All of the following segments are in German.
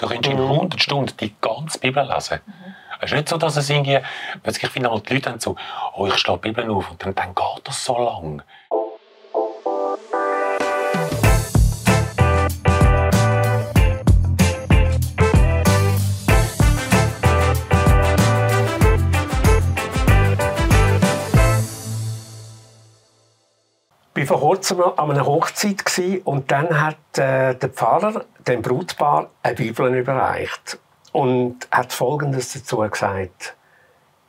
Da könntest du in 100 Stunden die ganze Bibel lesen. Es ist nicht so, dass es irgendwie, ich finde, die Leute haben so, oh, ich schlage die Bibel auf und dann geht das so lang. Ich war vor kurzem an einer Hochzeit und dann hat der Pfarrer dem Brautpaar eine Bibel überreicht und hat Folgendes dazu gesagt: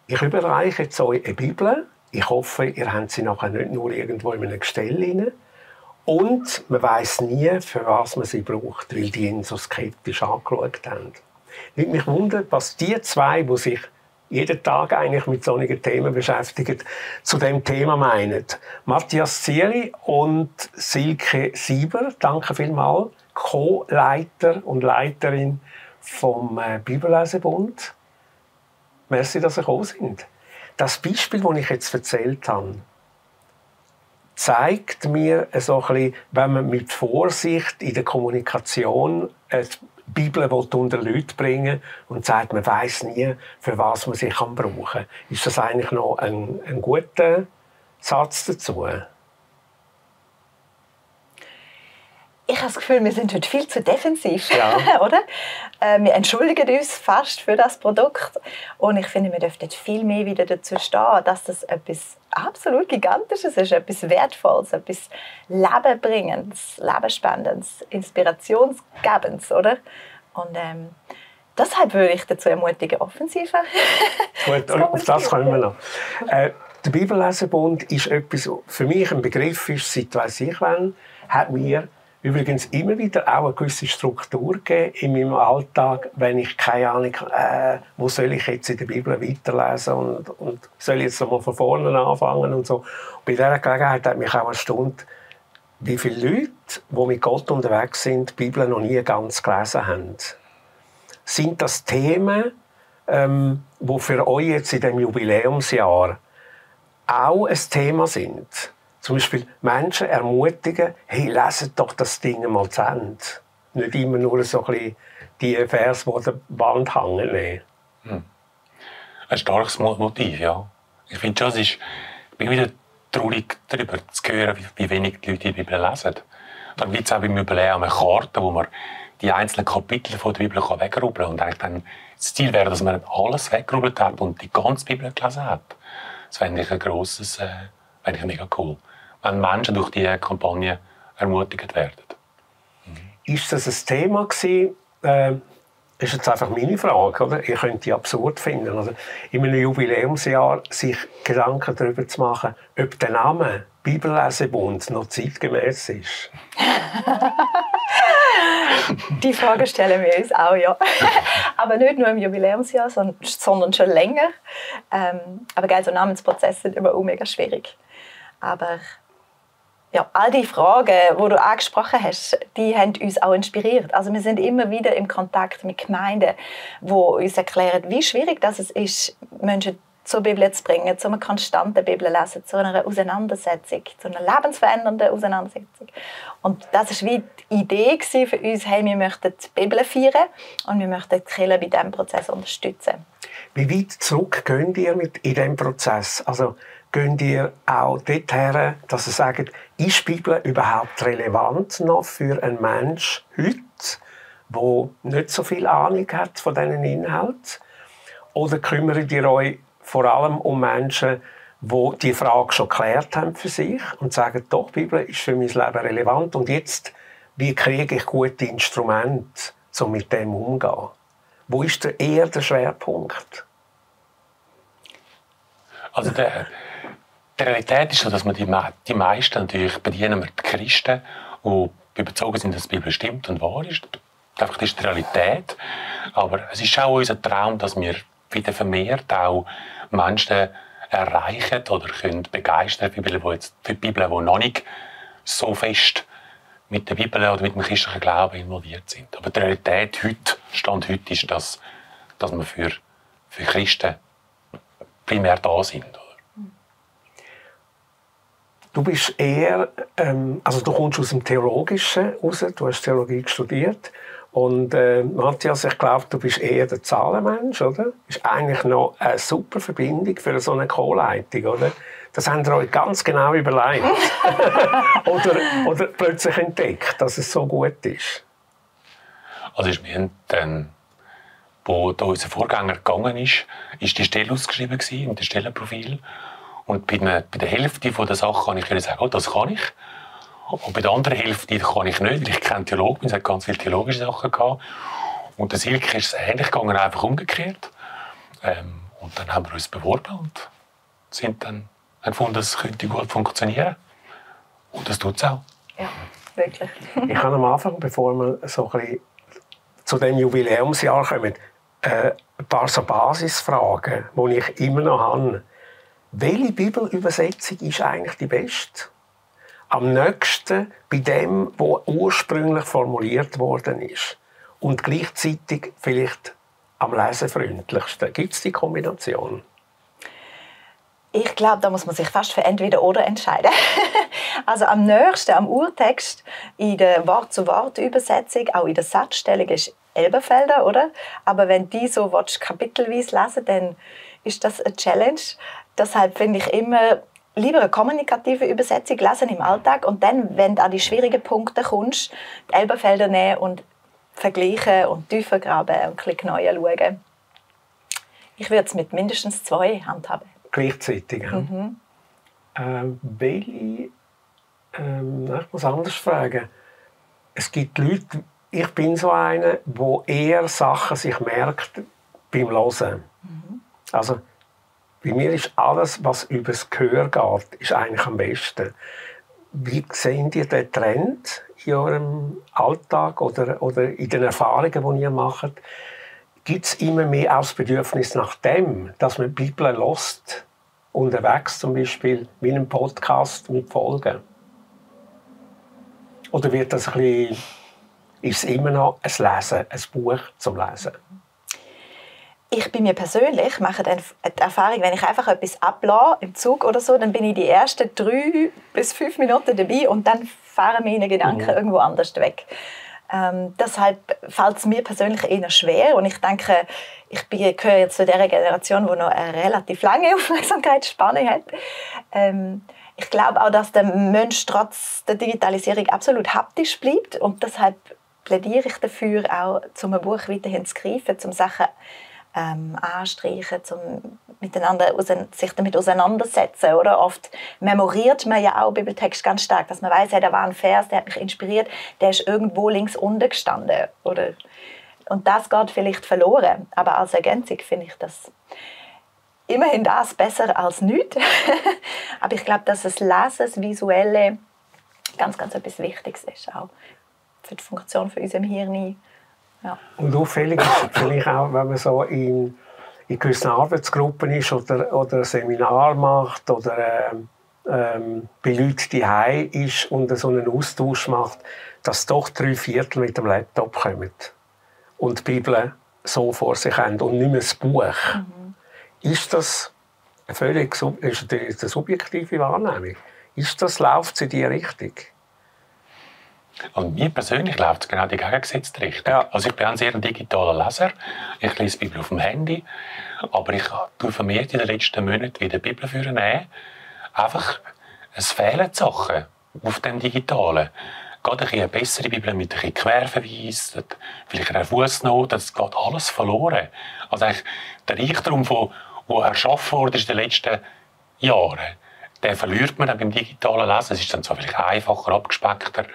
Ich überreiche jetzt euch eine Bibel. Ich hoffe, ihr habt sie nachher nicht nur irgendwo in einem Gestell rein. Und man weiss nie, für was man sie braucht, weil die ihn so skeptisch angeschaut haben. Nimmt mich wunder, was die zwei, die sich jeden Tag eigentlich mit solchen Themen beschäftigen, zu dem Thema meinen. Matthias Zierli und Silke Sieber, danke vielmals, Co-Leiter und Leiterin vom Bibellesebund. Merci, dass Sie gekommen sind. Das Beispiel, das ich jetzt erzählt habe, zeigt mir so ein bisschen, wenn man mit Vorsicht in der Kommunikation die Bibel unter Leute bringen und sagt, man weiss nie, für was man sie brauchen kann. Ist das eigentlich noch ein guter Satz dazu? Ich habe das Gefühl, wir sind heute viel zu defensiv, ja. Oder? Wir entschuldigen uns fast für das Produkt. Und ich finde, wir dürften viel mehr wieder dazu stehen, dass das etwas absolut Gigantisches ist, etwas Wertvolles, etwas Lebenbringendes, Lebensspendendes, Inspirationsgebendes, oder? Und deshalb würde ich dazu ermutigen, offensiver. Gut, auf das kommen wir noch. Der Bibellesebund ist etwas, für mich ein Begriff ist, seit weiss ich wann, hat mir übrigens immer wieder auch eine gewisse Struktur gegeben in meinem Alltag, wenn ich keine Ahnung, wo soll ich jetzt in der Bibel weiterlesen und soll ich jetzt noch mal von vorne anfangen und so. Und bei dieser Gelegenheit hat mich auch erstaunt, wie viele Leute, die mit Gott unterwegs sind, die Bibel noch nie ganz gelesen haben. Sind das Themen, die für euch jetzt in diesem Jubiläumsjahr auch ein Thema sind? Zum Beispiel Menschen ermutigen, hey, leset doch das Ding mal zu Ende. Nicht immer nur so ein bisschen die Vers, die an der Wand hängen. Ein starkes Motiv, ja. Ich finde schon, ich bin wieder traurig darüber zu hören, wie wenig die Leute die Bibel lesen. Dann gibt es auch beim Jubiläum eine Karte, wo man die einzelnen Kapitel von der Bibel wegrubbeln kann. Und eigentlich dann das Ziel wäre, dass man alles weggerubbelt hat und die ganze Bibel gelesen hat. Das fände ich ein grosses, fände ich mega cool, wenn Menschen durch diese Kampagne ermutigt werden. Ist das ein Thema gewesen? Ist jetzt einfach meine Frage, oder? Ihr könnt die absurd finden. Also in einem Jubiläumsjahr sich Gedanken darüber zu machen, ob der Name Bibellesebund noch zeitgemäß ist. Die Frage stellen wir uns auch, ja. Aber nicht nur im Jubiläumsjahr, sondern schon länger. Aber so Namensprozesse sind immer auch mega schwierig. Aber ja, all die Fragen, die du angesprochen hast, die haben uns auch inspiriert. Also wir sind immer wieder im Kontakt mit Gemeinden, die uns erklären, wie schwierig das ist, Menschen zur Bibel zu bringen, zu einer konstanten Bibellesen, zu einer Auseinandersetzung, zu einer lebensverändernden Auseinandersetzung. Und das war wie die Idee für uns, hey, wir möchten die Bibel feiern und wir möchten die Kirche bei diesem Prozess unterstützen. Wie weit zurück geht ihr in diesem Prozess? Also geht ihr auch dorthin, dass ihr sagt, ist die Bibel überhaupt relevant noch für einen Menschen heute, der nicht so viel Ahnung hat von diesen Inhalten? Oder kümmert ihr euch vor allem um Menschen, die diese Frage schon geklärt haben für sich und sagen, doch, die Bibel ist für mein Leben relevant und jetzt, wie kriege ich gute Instrumente, um mit dem umzugehen? Wo ist eher der Schwerpunkt? Also die Realität ist so, dass wir die meisten natürlich bedienen wir die Christen, die überzeugt sind, dass die Bibel stimmt und wahr ist. Einfach, das ist die Realität. Aber es ist auch unser Traum, dass wir wieder vermehrt auch Menschen erreichen oder können begeistern für die Bibel, die noch nicht so fest mit der Bibel oder mit dem christlichen Glauben involviert sind. Aber die Realität Stand heute ist, dass wir für Christen primär da sind. Du bist eher, also du kommst aus dem Theologischen raus, du hast Theologie studiert Und Matthias, ich glaube, du bist eher der Zahlenmensch, oder? Ist eigentlich noch eine super Verbindung für so eine Co-Leitung, oder? Das habt ihr euch ganz genau überlegt. oder plötzlich entdeckt, dass es so gut ist. Also wir haben dann, wo da unser Vorgänger gegangen ist die Stelle ausgeschrieben gewesen, mit dem Stellenprofil. Und bei der Hälfte der Sachen kann ich sagen, oh, das kann ich. Und bei der anderen Hälfte kann ich nicht, weil ich kein Theologe bin. Es hat ganz viele theologische Sachen gehabt. Und der Silke ist es ähnlich gegangen, einfach umgekehrt. Und dann haben wir uns beworben und haben gefunden, es könnte gut funktionieren. Und das tut es auch. Ja, wirklich. Ich habe am Anfang, bevor wir so ein bisschen zu dem Jubiläumsjahr kommen, ein paar so Basisfragen, die ich immer noch habe. Welche Bibelübersetzung ist eigentlich die beste? Am nächsten bei dem, was ursprünglich formuliert worden ist. Und gleichzeitig vielleicht am lesenfreundlichsten. Gibt es die Kombination? Ich glaube, da muss man sich fast für entweder oder entscheiden. Also am nächsten, am Urtext, in der Wort-zu-Wort-Übersetzung, auch in der Satzstellung, ist Elberfelder, oder? Aber wenn die so kapitelweise lesen, dann ist das eine Challenge. Deshalb finde ich immer lieber eine kommunikative Übersetzung lesen im Alltag und dann, wenn du an die schwierigen Punkte kommst, die Elberfelder nehmen und vergleichen und tiefer graben und ein bisschen genauer schauen. Ich würde es mit mindestens 2 handhaben. Gleichzeitig. Mhm. Ich muss anders fragen. Es gibt Leute, ich bin so einer, der eher Sachen sich merkt beim Hören. Mhm. Also, bei mir ist alles, was über das Gehör geht, ist eigentlich am besten. Wie seht ihr den Trend in eurem Alltag oder in den Erfahrungen, die ihr macht? Gibt es immer mehr auch das Bedürfnis nach dem, dass man die Bibel hört, unterwegs zum Beispiel, wie einem Podcast mit Folgen? Oder wird das ein bisschen, ist es immer noch ein Lesen, ein Buch zum Lesen? Ich bei mir persönlich mache dann die Erfahrung, wenn ich einfach etwas ablasse im Zug oder so, dann bin ich die ersten 3 bis 5 Minuten dabei und dann fahren meine Gedanken irgendwo anders weg. Deshalb fällt es mir persönlich eher schwer und ich denke, ich gehöre jetzt zu der Generation, die noch eine relativ lange Aufmerksamkeitsspanne hat. Ich glaube auch, dass der Mensch trotz der Digitalisierung absolut haptisch bleibt und deshalb plädiere ich dafür, auch zum Buch weiterhin zu greifen, zum Sachen anstreichen, um sich damit auseinandersetzen. Oder? Oft memoriert man ja auch Bibeltext ganz stark, dass man weiss, da war ein Vers, der hat mich inspiriert, der ist irgendwo links unten gestanden. Oder? Und das geht vielleicht verloren. Aber als Ergänzung finde ich das immerhin das besser als nichts. Aber ich glaube, dass das Lesen, das Visuelle ganz, ganz etwas Wichtiges ist, auch für die Funktion von unserem Hirn. Ja. Und auffällig ist vielleicht auch, wenn man so in gewissen Arbeitsgruppen ist oder ein Seminar macht oder bei Leuten daheim ist und so einen Austausch macht, dass doch 3/4 mit dem Laptop kommen und die Bibel so vor sich haben und nicht mehr das Buch. Mhm. Ist das völlig ist eine subjektive Wahrnehmung? Läuft es in diese Richtung? Und mir persönlich läuft es genau die gegengesetzte Richtung. Ja. Also ich bin ein sehr digitaler Leser. Ich lese die Bibel auf dem Handy. Aber ich tue vermehrt in den letzten Monaten wieder die Bibel nehmen. Einfach, es fehlen Sachen auf dem Digitalen. Gerade eine bessere Bibel mit ein Querverweis, vielleicht eine Fußnote, das geht alles verloren. Also eigentlich der Reichtum, der erschaffen wurde in den letzten Jahren, den verliert man dann beim digitalen Lesen. Es ist dann zwar vielleicht einfacher, abgespeckter,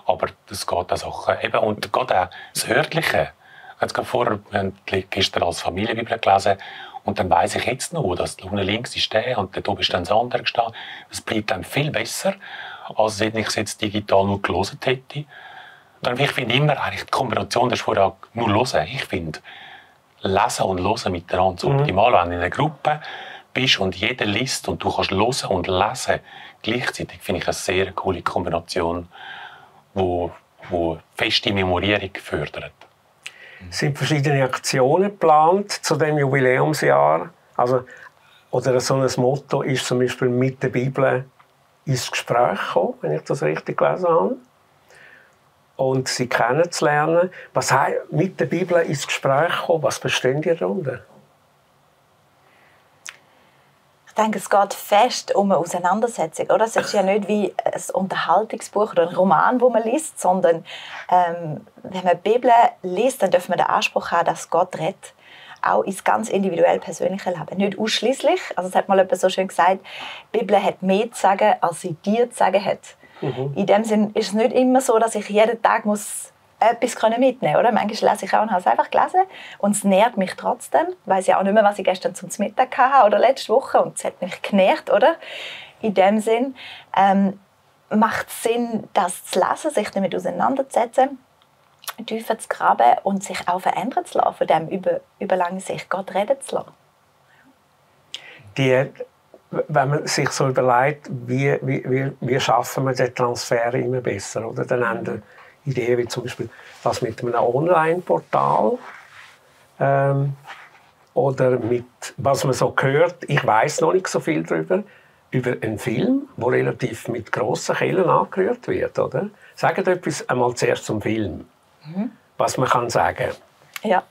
aber das geht an Sachen. Eben, und gerade auch das Örtliche. Jetzt vorher, wir haben gestern als Familienbibel gelesen und dann weiss ich jetzt noch, dass unten links ist der und dort oben ist dann das andere gestanden. Das bleibt dann viel besser, als wenn ich es jetzt digital nur gelesen hätte. Und ich finde immer eigentlich die Kombination, das ist vorher nur hören. Ich finde, lesen und hören miteinander so optimal. Wenn du in einer Gruppe bist und jeder liest und du kannst hören und lesen gleichzeitig, finde ich eine sehr coole Kombination, die feste Memorierung fördert. Sind verschiedene Aktionen geplant zu dem Jubiläumsjahr? Also, oder so ein Motto ist zum Beispiel mit der Bibel ins Gespräch kommen, wenn ich das richtig gelesen habe. und sie kennenzulernen. Mit der Bibel ins Gespräch kommen, was versteht ihr darunter? Ich denke, es geht fest um eine Auseinandersetzung. Oder? Es ist ja nicht wie ein Unterhaltungsbuch oder ein Roman, wo man liest, sondern wenn man die Bibel liest, dann darf man den Anspruch haben, dass Gott redet. Auch ins ganz individuell persönliche Leben. Nicht ausschließlich. Also es hat mal jemand so schön gesagt, die Bibel hat mehr zu sagen, als sie dir zu sagen hat. In dem Sinn ist es nicht immer so, dass ich jeden Tag etwas mitnehmen muss. Manchmal lese ich auch und habe es einfach gelesen. Und es nährt mich trotzdem. Ich weiss ja auch nicht mehr, was ich gestern zum Mittag hatte oder letzte Woche. Und es hat mich genährt. Oder? In dem Sinn macht es Sinn, das zu lesen, sich damit auseinanderzusetzen, tiefer zu graben und sich auch verändern zu lassen, von dem über lange Sicht Gott reden zu lassen. Wenn man sich so überlegt, wie schaffen wir den Transfer immer besser, oder? Dann haben wir Ideen wie zum Beispiel das mit einem Online-Portal oder mit, was man so hört, ich weiß noch nicht so viel darüber, über einen Film, der relativ mit grossen Kehlen angerührt wird, oder? Sagt etwas einmal zuerst zum Film, was man kann sagen. Ja.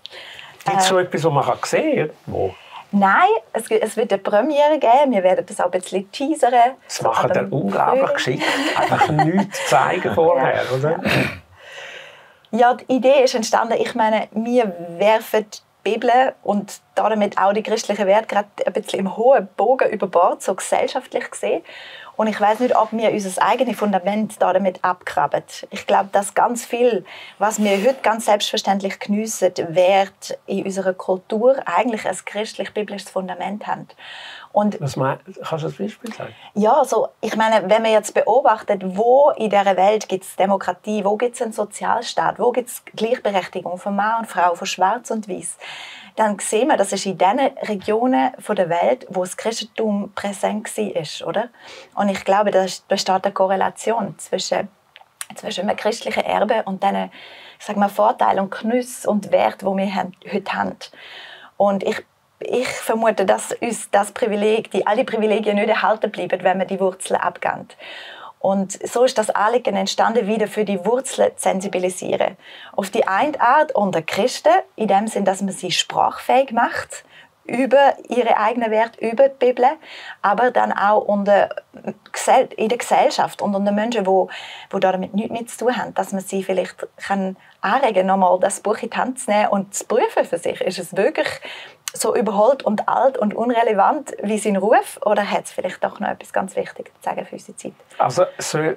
Gibt es schon etwas, was man sehen kann? Nein, es wird eine Premiere geben. Wir werden das auch ein bisschen teasern. Das macht er unglaublich geschickt. Einfach nichts zeigen vorher, oder? Ja, die Idee ist entstanden. Ich meine, wir werfen die Bibel und damit auch die christlichen Werte gerade ein bisschen im hohen Bogen über Bord, so gesellschaftlich gesehen. Und ich weiß nicht, ob wir unser eigenes Fundament damit abgraben. Ich glaube, dass ganz viel, was wir heute ganz selbstverständlich geniessen, Wert in unserer Kultur eigentlich ein christlich-biblisches Fundament haben. Und kannst du ein Beispiel sagen? Ja, so, ich meine, wenn man jetzt beobachtet, wo in dieser Welt gibt es Demokratie, wo gibt es einen Sozialstaat, wo gibt es Gleichberechtigung von Mann und Frau, von Schwarz und Weiß, dann sehen wir, das ist in den Regionen der Welt, wo das Christentum präsent war, oder? Und ich glaube, da besteht eine Korrelation zwischen einem christlichen Erbe und diesen, ich sage mal, Vorteilen und Genüssen und Werten, die wir heute haben. Und ich vermute, dass uns all die Privilegien nicht erhalten bleiben, wenn wir die Wurzeln abgeben. Und so ist das Anliegen entstanden, wieder für die Wurzeln zu sensibilisieren. Auf die eine Art unter Christen, in dem Sinn, dass man sie sprachfähig macht über ihre eigenen Werte, über die Bibel, aber dann auch in der Gesellschaft, unter den Menschen, die damit nichts mehr zu tun haben, dass man sie vielleicht anregen kann, nochmal das Buch in die Hand zu nehmen und zu prüfen für sich. Ist es wirklich so überholt und alt und unrelevant wie sein Ruf? Oder hat es vielleicht doch noch etwas ganz Wichtiges zu sagen für unsere Zeit? Also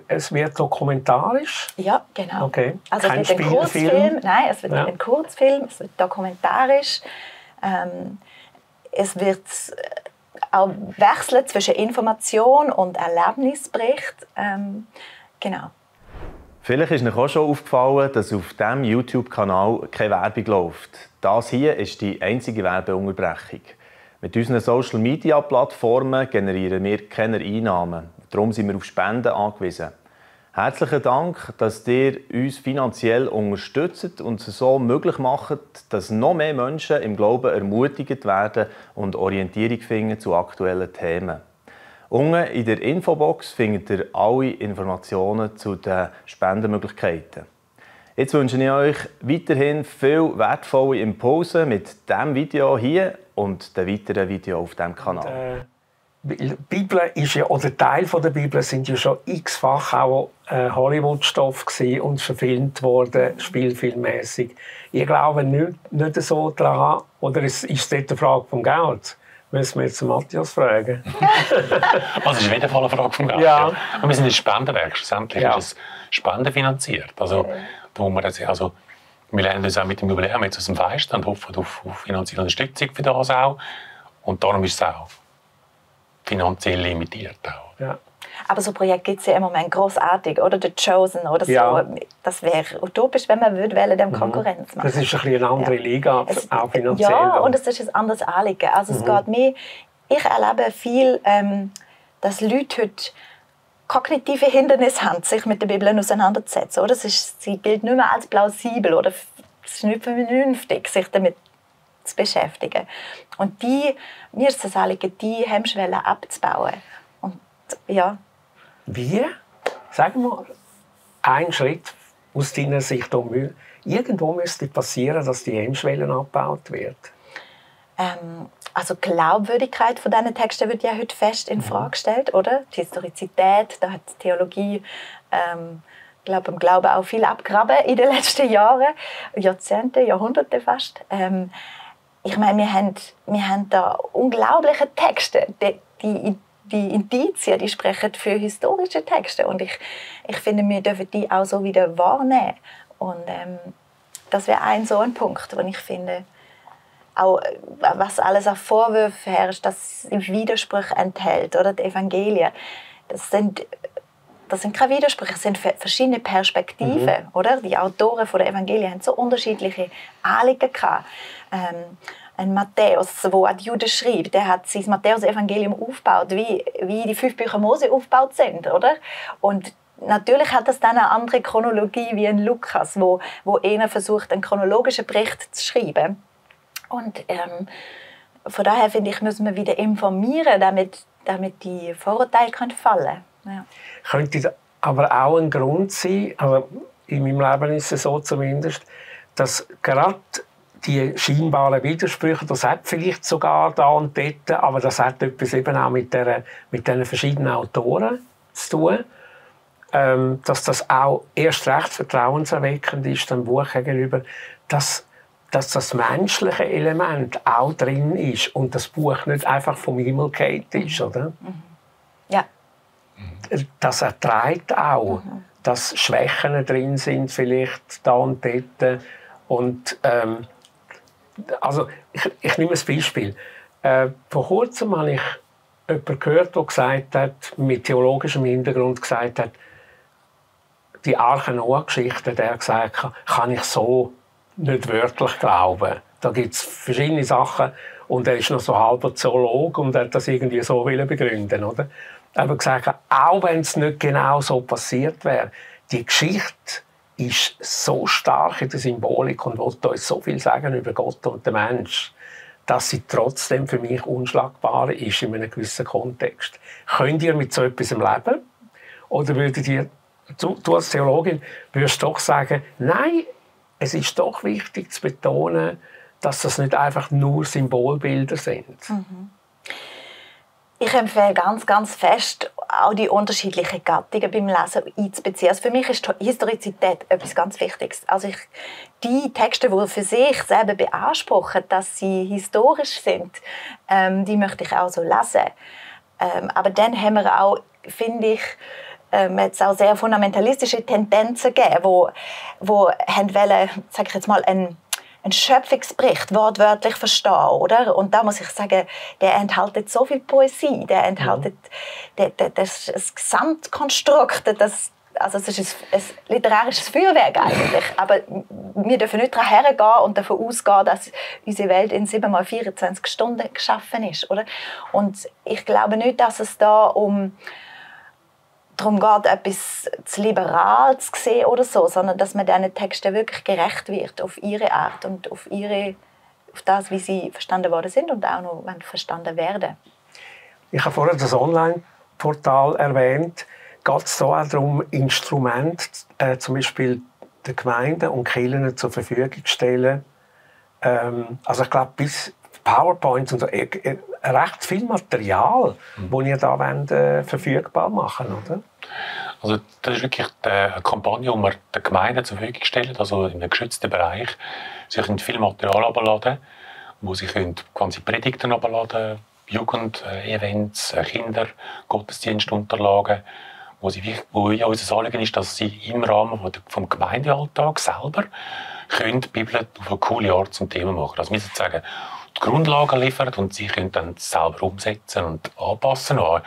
es wird dokumentarisch? Ja, genau. Okay. Also es wird ein Kurzfilm. Nein, es wird ein Kurzfilm, es wird dokumentarisch. Es wird auch wechseln zwischen Information und Erlebnisbericht. Genau. Vielleicht ist euch auch schon aufgefallen, dass auf diesem YouTube-Kanal keine Werbung läuft. Das hier ist die einzige Werbeunterbrechung. Mit unseren Social-Media-Plattformen generieren wir keine Einnahmen. Darum sind wir auf Spenden angewiesen. Herzlichen Dank, dass ihr uns finanziell unterstützt und es so möglich macht, dass noch mehr Menschen im Glauben ermutigt werden und Orientierung finden zu aktuellen Themen. Unten in der Infobox findet ihr alle Informationen zu den Spendenmöglichkeiten. Jetzt wünsche ich euch weiterhin viel wertvolle Impulse mit diesem Video hier und den weiteren Videos auf diesem Kanal. Die Bibel ist ja, oder Teil der Bibel sind ja schon x-fach auch Hollywood-Stoff und verfilmt worden, spielfilmmäßig. Ich glaube nicht so daran, oder ist es dort eine Frage vom Geld? Müssen wir jetzt Matthias fragen. Also es ist auf jeden Fall eine Frage vom Geld. Ja. Und wir sind ein Spendenwerk. Schlussendlich ist es spendenfinanziert. Also, wir lernen uns auch mit dem Jubiläum jetzt aus dem Feind und hoffen auf finanzielle Unterstützung für das auch. Und darum ist es auch finanziell limitiert. Auch. Ja. Aber so Projekte gibt es ja im Moment grossartig, oder? The Chosen oder so. Ja. Das wäre utopisch, wenn man dem Konkurrenz machen. Das ist eine andere Liga, auch finanziell. Ja, und es ist ein anderes Anliegen. Also es geht mehr, ich erlebe viel, dass Leute heute kognitive Hindernisse haben, sich mit der Bibel auseinanderzusetzen. Oder? Sie gilt nicht mehr als plausibel oder es ist nicht vernünftig, sich damit zu beschäftigen. Und mir ist das Anliegen, die Hemmschwelle abzubauen. Und ja. Wie? Sag mal, ein Schritt aus deiner Sicht irgendwo müsste passieren, dass die Hemmschwelle abgebaut wird? Also die Glaubwürdigkeit von diesen Texten wird ja heute fest in Frage gestellt, oder? Die Historizität, da hat die Theologie, im Glauben auch viel abgraben in den letzten Jahren, Jahrzehnte, Jahrhunderte fast. Ich meine, wir haben da unglaubliche Texte, die Indizien, die sprechen für historische Texte, und ich finde, wir dürfen die auch so wieder wahrnehmen. Und das wäre so ein Punkt, wo ich finde, auch was alles auf Vorwürfe herrscht, dass es Widersprüche enthält, oder die Evangelien, das sind keine Widersprüche, das sind verschiedene Perspektiven, oder? Die Autoren der Evangelien haben so unterschiedliche Anliegen gehabt. Ein Matthäus, der an die Juden schrieb, der hat sein Matthäus-Evangelium aufgebaut, wie die 5 Bücher Mose aufgebaut sind, oder? Und natürlich hat das dann eine andere Chronologie wie ein Lukas, wo einer versucht, einen chronologischen Bericht zu schreiben. Und von daher finde ich, müssen wir wieder informieren, damit die Vorurteile fallen können. Ja. Könnte aber auch ein Grund sein, also in meinem Leben ist es so zumindest, dass gerade die scheinbaren Widersprüche, das hat vielleicht sogar da und dort, aber das hat etwas eben auch mit diesen verschiedenen Autoren zu tun, dass das auch erst recht vertrauenserweckend ist, dem Buch gegenüber, dass das menschliche Element auch drin ist und das Buch nicht einfach vom Himmel gefallen ist, oder? Ja. Das erträgt auch, dass Schwächen drin sind, vielleicht da und dort. Und also ich nehme ein Beispiel. Vor kurzem habe ich jemanden gehört, der gesagt hat, mit theologischem Hintergrund gesagt hat, die Arche Noah-Geschichte, der gesagt hat, kann ich so nicht wörtlich glauben. Da gibt es verschiedene Sachen und er ist noch so halber Zoologe und hat das irgendwie so begründen, oder? Aber gesagt, auch wenn es nicht genau so passiert wäre, die Geschichte ist so stark in der Symbolik und will uns so viel sagen über Gott und den Mensch, dass sie trotzdem für mich unschlagbar ist in einem gewissen Kontext. Könnt ihr mit so etwas leben? Oder würdet ihr, du als Theologin, würdest doch sagen, nein, es ist doch wichtig zu betonen, dass das nicht einfach nur Symbolbilder sind. Ich empfehle ganz, ganz fest, auch die unterschiedlichen Gattungen beim Lesen einzubeziehen. Also für mich ist Historizität etwas ganz Wichtiges. Also die Texte, die für sich selber beanspruchen, dass sie historisch sind, die möchte ich auch so lesen. Aber dann haben wir auch, finde ich, jetzt auch sehr fundamentalistische Tendenzen gegeben, wo wollen, sage ich jetzt mal, einen Schöpfungsbericht wortwörtlich verstehen, oder? Und da muss ich sagen, der enthält so viel Poesie, der enthält das Gesamtkonstrukt, also es ist ein literarisches Feuerwerk eigentlich, aber wir dürfen nicht daran hergehen und davon ausgehen, dass unsere Welt in 7 mal 24 Stunden geschaffen ist, oder? Und ich glaube nicht, dass es da darum geht, etwas zu liberal zu sehen oder so, sondern dass man diesen Texten wirklich gerecht wird, auf ihre Art und auf das, wie sie verstanden worden sind und auch noch verstanden werden. Ich habe vorher das Online-Portal erwähnt. Geht es da auch darum, Instrumente zum Beispiel den Gemeinden und Kirchen zur Verfügung zu stellen? Also ich glaube, bis PowerPoint und so, recht viel Material, das ihr da verfügbar machen wollt, oder? Also das ist wirklich eine Kampagne, die wir den Gemeinden zur Verfügung stellen, also in einem geschützten Bereich. Sie können viel Material herunterladen, wo sie quasi Predigten herunterladen, Jugend-Events, Kinder-Gottesdienstunterlagen, wo ja unser Anliegen ist, dass sie im Rahmen vom Gemeindealltag selber die Bibel auf eine coole Art zum Thema machen. Also wir sozusagen die Grundlagen liefern und sie können dann selber umsetzen und anpassen an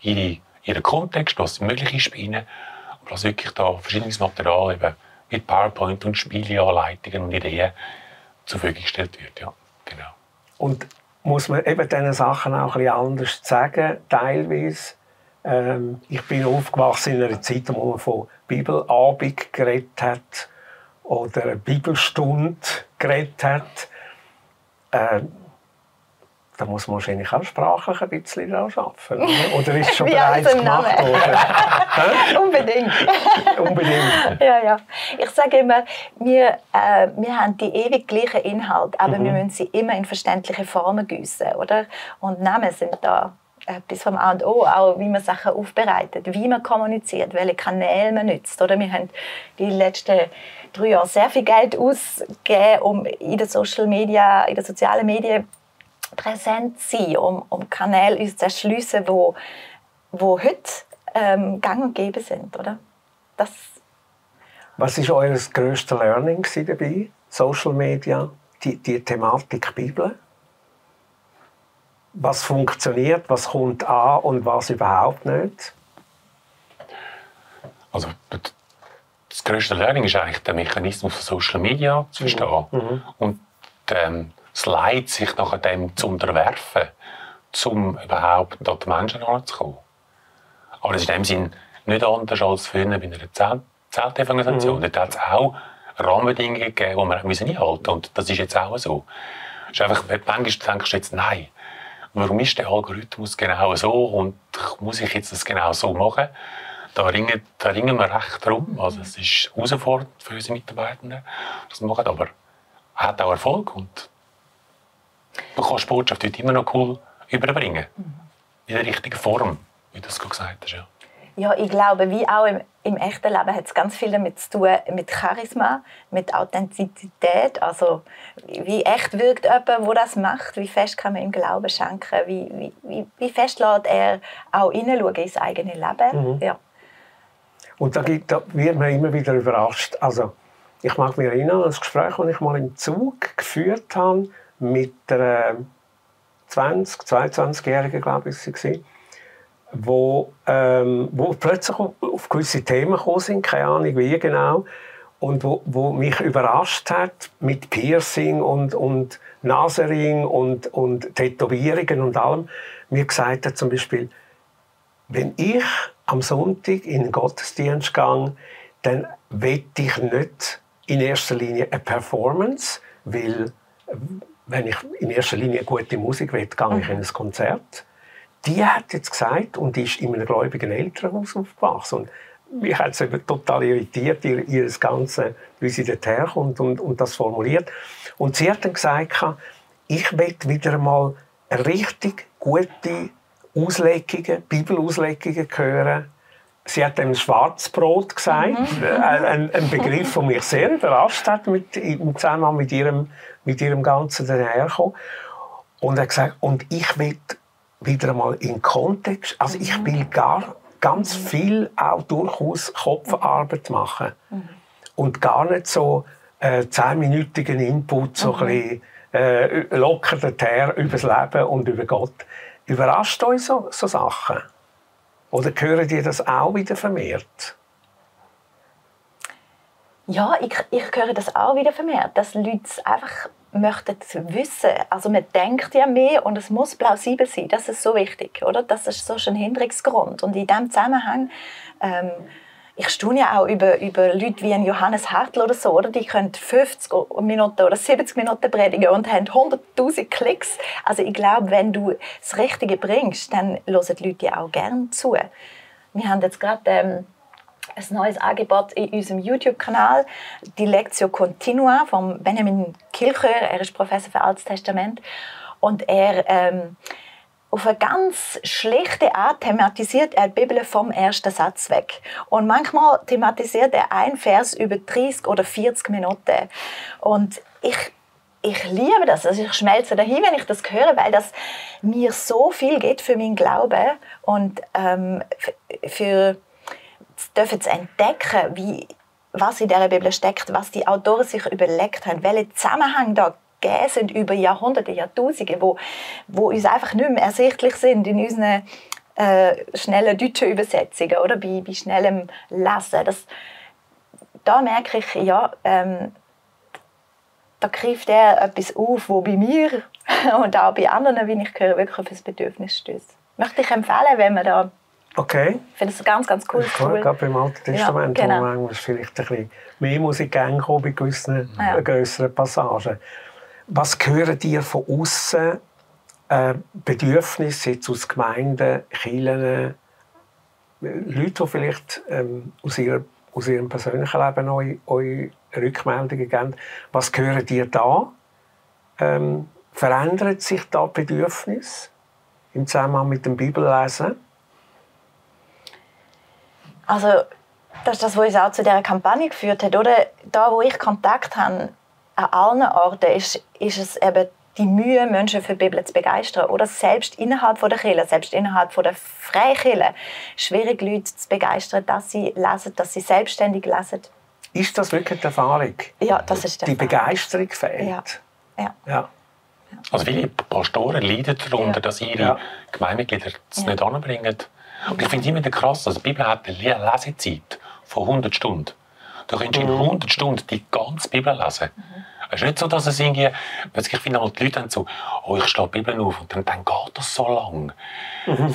ihren Kontext, was möglich ist bei ihnen. Aber dass wirklich da verschiedenes Material eben mit PowerPoint und Spieleanleitungen und Ideen zur Verfügung gestellt wird. Ja, genau. Und muss man eben diesen Sachen auch ein bisschen anders sagen, teilweise. Ich bin aufgewachsen in einer Zeit, wo man von Bibelabend geredet hat oder Bibelstunde geredet hat. da muss man wahrscheinlich auch sprachlich ein bisschen daran arbeiten. Oder ist es schon Wie bereits gemacht worden? Unbedingt. Unbedingt. Ja. Ich sage immer, wir haben die ewig gleichen Inhalte, aber wir müssen sie immer in verständliche Formen gießen, oder? Und Namen sind da etwas vom A und O, auch wie man Sachen aufbereitet, wie man kommuniziert, welche Kanäle man nutzt. Oder? Wir haben die letzten 3 Jahre sehr viel Geld ausgegeben, um in den Social Media, in den sozialen Medien präsent zu sein, um Kanäle uns zu erschliessen, wo heute gang und gäbe sind. Oder? Was war euer grösstes Learning dabei? Social Media, die Thematik Bibel? Was funktioniert, was kommt an und was überhaupt nicht? Also, das grösste Learning ist eigentlich der Mechanismus von Social Media zu verstehen. Und das Leid, sich nach dem zu unterwerfen, um überhaupt an die Menschen heranzukommen. Aber es ist in dem Sinn nicht anders als früher bei einer Zeltevangelisation. Dort hat es auch Rahmenbedingungen gegeben, die wir einhalten müssen. Und das ist jetzt auch so. Es ist einfach, manchmal denkst du jetzt, nein, warum ist der Algorithmus genau so und muss ich jetzt das genau so machen? Da ringen wir recht drum. Also es ist herausfordernd für unsere Mitarbeitenden, das machen, aber er hat auch Erfolg und du kannst die Botschaft heute immer noch cool überbringen. In der richtigen Form, wie du es gesagt hast. Ja, ich glaube, wie auch im echten Leben hat es ganz viel damit zu tun, mit Charisma, mit Authentizität. Also, wie echt wirkt jemand, der das macht? Wie fest kann man ihm Glauben schenken? Wie fest lässt er auch hineinschauen ins eigene Leben? Ja. Und da wird man immer wieder überrascht. Also, ich mag mich erinnern an ein Gespräch, das ich mal im Zug geführt habe mit einer 22-Jährigen, glaube ich, war, wo plötzlich auf gewisse Themen gekommen sind, keine Ahnung wie genau, und wo mich überrascht hat mit Piercing und Nasenring und Tätowierungen und allem. Mir gesagt hat zum Beispiel, wenn ich am Sonntag in den Gottesdienst gehe, dann will ich nicht in erster Linie eine Performance, weil wenn ich in erster Linie gute Musik will, gehe ich in ein Konzert. Die hat jetzt gesagt, und die ist in einem gläubigen Elternhaus aufgewachsen. Und mich hat es total irritiert, ihr Ganze, wie sie dort herkommt und das formuliert. Und sie hat dann gesagt, ich will wieder einmal richtig gute Auslegungen, Bibelauslegungen hören. Sie hat dem Schwarzbrot gesagt, ein Begriff, der mich sehr überrascht hat, im Zusammenhang mit ihrem Ganzen daherkommen. Und er hat gesagt, und ich will wieder einmal in Kontext, also ich will ganz viel auch durchaus Kopfarbeit machen. Und gar nicht so 10-minütigen Input, so ein bisschen locker daher über das Leben und über Gott. Überrascht euch so Sachen? Oder hören ihr das auch wieder vermehrt? Ja, ich höre das auch wieder vermehrt, dass Leute einfach möchten wissen. Also man denkt ja mehr und es muss plausibel sein. Das ist so wichtig, oder? Das ist so ein Hinderungsgrund. Und in diesem Zusammenhang, ich staune ja auch über Leute wie ein Johannes Hartl oder so, oder? Die können 50 Minuten oder 70 Minuten predigen und haben 100'000 Klicks. Also ich glaube, wenn du das Richtige bringst, dann hören die Leute auch gerne zu. Wir haben jetzt gerade ein neues Angebot in unserem YouTube-Kanal, die Lectio Continua von Benjamin Kilchör. Er ist Professor für Altes Testament und er auf eine ganz schlichte Art thematisiert er die Bibel vom ersten Satz weg. Und manchmal thematisiert er einen Vers über 30 oder 40 Minuten. Und ich liebe das. Also ich schmelze dahin, wenn ich das höre, weil das mir so viel geht für meinen Glauben und für dürfen zu entdecken, was in dieser Bibel steckt, was die Autoren sich überlegt haben, welche Zusammenhänge da gegeben sind über Jahrhunderte, Jahrtausende, wo uns einfach nicht mehr ersichtlich sind in unseren schnellen deutschen Übersetzungen oder bei schnellem Lesen. Da merke ich, ja, da greift er etwas auf, wo bei mir und auch bei anderen, wie ich höre, wirklich auf ein Bedürfnis stößt. Möchte ich empfehlen, wenn man da. Okay. Ich finde das ein ganz, ganz cooles Tool. Gerade beim Alten Testament, ja, genau. wo man vielleicht ein bisschen mehr Musik bei gewissen grösseren Passagen. Was hören dir von außen Bedürfnis jetzt aus Gemeinden, Kirchen, Leute, die vielleicht aus ihrem persönlichen Leben euch Rückmeldungen geben. Was hören ihr da? Verändert sich da Bedürfnis im Zusammenhang mit dem Bibellesen? Also, das ist das, was uns auch zu dieser Kampagne geführt hat. Oder? Da, wo ich Kontakt habe, an allen Orten, ist es eben die Mühe, Menschen für die Bibel zu begeistern. Oder selbst innerhalb der Kirche, selbst innerhalb der Freikirche, schwierig Leute zu begeistern, dass sie lesen, dass sie selbstständig lesen. Ist das wirklich die Erfahrung? Ja, das ist die Begeisterung fehlt. Ja. Also viele Pastoren leiden darunter, dass ihre Gemeindemitglieder es nicht anbringen. Und ich finde es immer wieder krass, also die Bibel hat eine Lesezeit von 100 Stunden. Du kannst in 100 Stunden die ganze Bibel lesen. Es ist nicht so, dass es irgendwie, ich finde auch die Leute dann so, oh, ich schlage die Bibel auf und dann geht das so lang.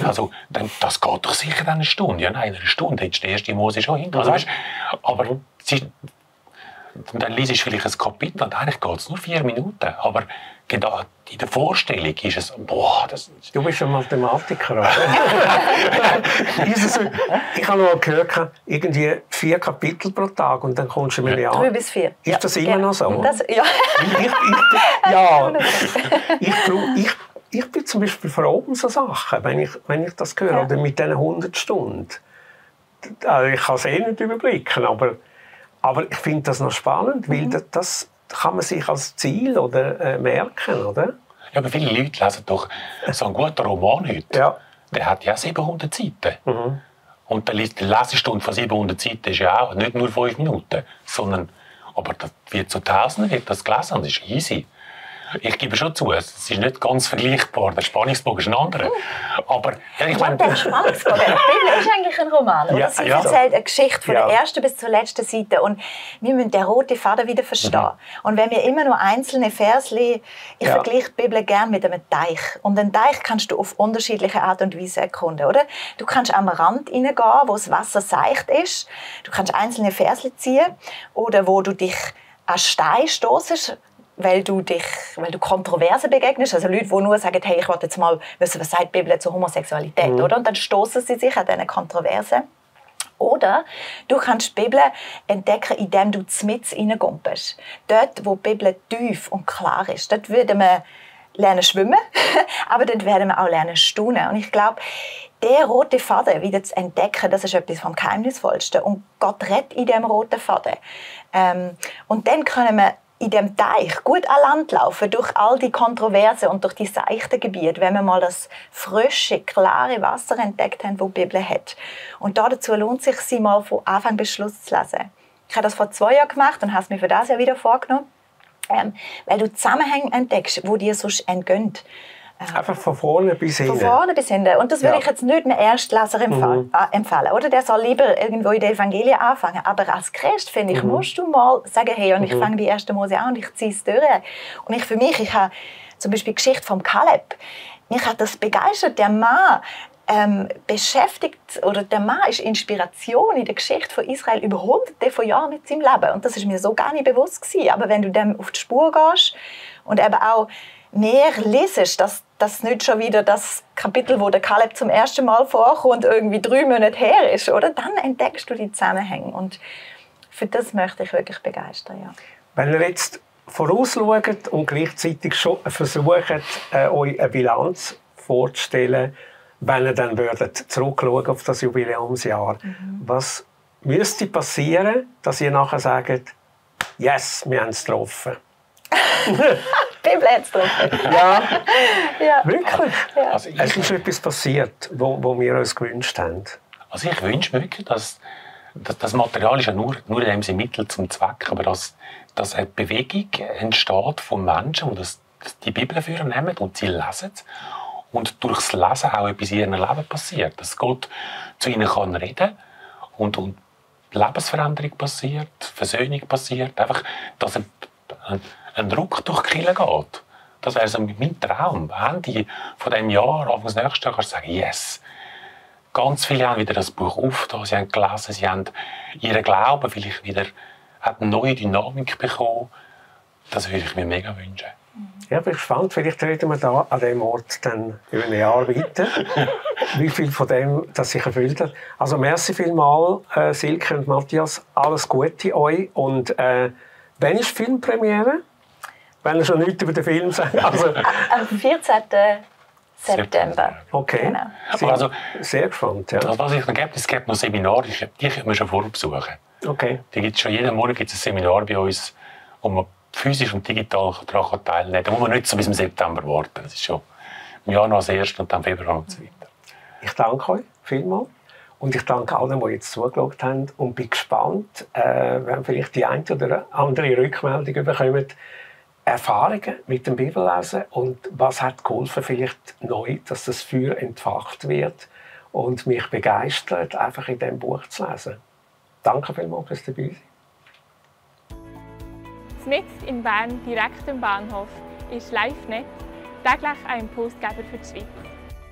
Also, das geht doch sicher eine Stunde. Ja, nein, in einer Stunde hättest du die erste Mose schon hinter. Also, weißt, aber dann liest du vielleicht ein Kapitel und eigentlich geht es nur 4 Minuten. Aber genau in der Vorstellung ist es, Du bist ein Mathematiker, oder? Ich habe noch gehört, irgendwie 4 Kapitel pro Tag und dann kommst du mir ja. 3 bis 4. Ist das immer noch so? Ich bin zum Beispiel froh um so Sachen, wenn ich das höre. Ja. Oder mit diesen 100 Stunden. Also ich kann es nicht überblicken, aber ich finde das noch spannend, weil das kann man sich als Ziel oder merken, oder? Ja, aber viele Leute lesen doch so einen guten Roman heute. Ja. Der hat ja 700 Seiten. Und die Lesestunde von 700 Seiten ist ja auch nicht nur 5 Minuten, sondern aber das wird zu Tausenden wird das gelesen und das ist easy. Ich gebe schon zu, es ist nicht ganz vergleichbar. Der Spannungsbogen ist ein anderer. Aber ich meine, der Spannungsbogen. Die Bibel ist eigentlich ein Roman. Oder? Sie erzählt eine Geschichte von der ersten bis zur letzten Seite. Und wir müssen den roten Faden wieder verstehen. Und wenn wir immer nur einzelne Versli, ich vergleiche die Bibel gerne mit einem Teich. Und einen Teich kannst du auf unterschiedliche Art und Weise erkunden. Oder? Du kannst am Rand hineingehen, wo das Wasser seicht ist. Du kannst einzelne Versli ziehen. Oder wo du dich an Stein stossest, weil du Kontroversen begegnest, also Leute, die nur sagen, hey, ich will jetzt mal wissen, was sagt die Bibel zur Homosexualität, oder? Und dann stoßen sie sich an diese Kontroversen. Oder du kannst die Bibel entdecken, indem du mitten reingumpst. Dort, wo die Bibel tief und klar ist. Dort würden wir lernen schwimmen, aber dort werden wir auch lernen staunen. Und ich glaube, der rote Faden wieder zu entdecken, das ist etwas vom Geheimnisvollsten. Und Gott redet in diesem roten Faden. Und dann können wir in dem Teich gut an Land laufen, durch all die Kontroversen und durch die seichten Gebiete, wenn wir mal das frische, klare Wasser entdeckt haben, das die Bibel hat. Und dazu lohnt es sich, sie mal von Anfang bis Schluss zu lesen. Ich habe das vor 2 Jahren gemacht und habe es mir für das Jahr wieder vorgenommen, weil du Zusammenhänge entdeckst, die dir sonst entgehen. Einfach von vorne bis hinten. Von vorne bis hinten. Und das würde ich jetzt nicht einem Erstleser empfehlen. Oder? Der soll lieber irgendwo in den Evangelien anfangen. Aber als Christ, finde ich, musst du mal sagen, hey, und ich fange die 1. Mose an und ich ziehe es durch. Und ich habe zum Beispiel die Geschichte von Kaleb. Mich hat das begeistert. Der Mann beschäftigt, oder der Mann ist Inspiration in der Geschichte von Israel über Hunderte von Jahren mit seinem Leben. Und das ist mir so gar nicht bewusst gewesen. Aber wenn du dem auf die Spur gehst und eben auch mehr lesest, dass das nicht schon wieder das Kapitel, wo der Kaleb zum ersten Mal vorkommt, irgendwie 3 Monate her ist, oder? Dann entdeckst du die Zusammenhänge. Und für das möchte ich wirklich begeistern. Ja. Wenn ihr jetzt vorausschaut und gleichzeitig schon versucht, euch eine Bilanz vorzustellen, wenn ihr dann zurückschauen auf das Jubiläumsjahr, was müsste passieren, dass ihr nachher sagt, yes, wir haben es getroffen? Die Bibel hat es getroffen. Ja, wirklich. Ja. Also es ist etwas passiert, wo wir uns gewünscht haben. Also ich wünsche mir wirklich, dass das Material ist ja nur in dem Sinne Mittel zum Zweck, aber dass eine Bewegung entsteht von Menschen, die die Bibel für nehmen und sie lesen und durch das Lesen auch etwas in ihrem Leben passiert. Dass Gott zu ihnen kann reden und Lebensveränderung passiert, Versöhnung passiert, einfach, dass ein Ruck durch die Kirche geht. Das wäre so mein Traum. Ende von diesem Jahr, Anfang des nächsten Jahres, kannst du sagen, yes. Ganz viele haben wieder das Buch aufgetan, sie haben gelesen, sie haben ihren Glauben vielleicht wieder hat eine neue Dynamik bekommen. Das würde ich mir mega wünschen. Ja, bin gespannt. Vielleicht reden wir da an diesem Ort dann über ein Jahr weiter. Wie viel von dem das sich erfüllt hat. Also merci vielmals, Silke und Matthias. Alles Gute euch. Und wann ist die Filmpremiere? Wenn ihr schon nichts über den Film sagt. Also, Am 14. September. okay. Genau. Sehr, Also, sehr gespannt. Ja. was ich noch gibt, es gibt noch Seminare, die können wir schon vorbesuchen. Okay. Jeden Monat gibt es ein Seminar bei uns, wo man physisch und digital daran teilnehmen kann. Da muss man nicht so bis im September warten. Das ist schon im Januar das erste und dann Februar und so weiter. Ich danke euch vielmals. Und ich danke allen, die jetzt zugeschaut haben. Und bin gespannt, wenn vielleicht die eine oder andere Rückmeldung bekommen, Erfahrungen mit dem Bibellesen und was hat geholfen, vielleicht neu, dass das Feuer entfacht wird und mich begeistert, einfach in diesem Buch zu lesen. Danke vielmals fürs Dabeisein. Mitten in Bern, direkt am Bahnhof, ist LiveNet täglich ein Impulsgeber für die Schweiz.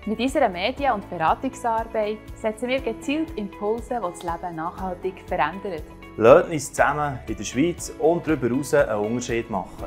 Mit unserer Medien- und Beratungsarbeit setzen wir gezielt Impulse, die das Leben nachhaltig verändern. Lasst uns zusammen in der Schweiz und darüber hinaus einen Unterschied machen.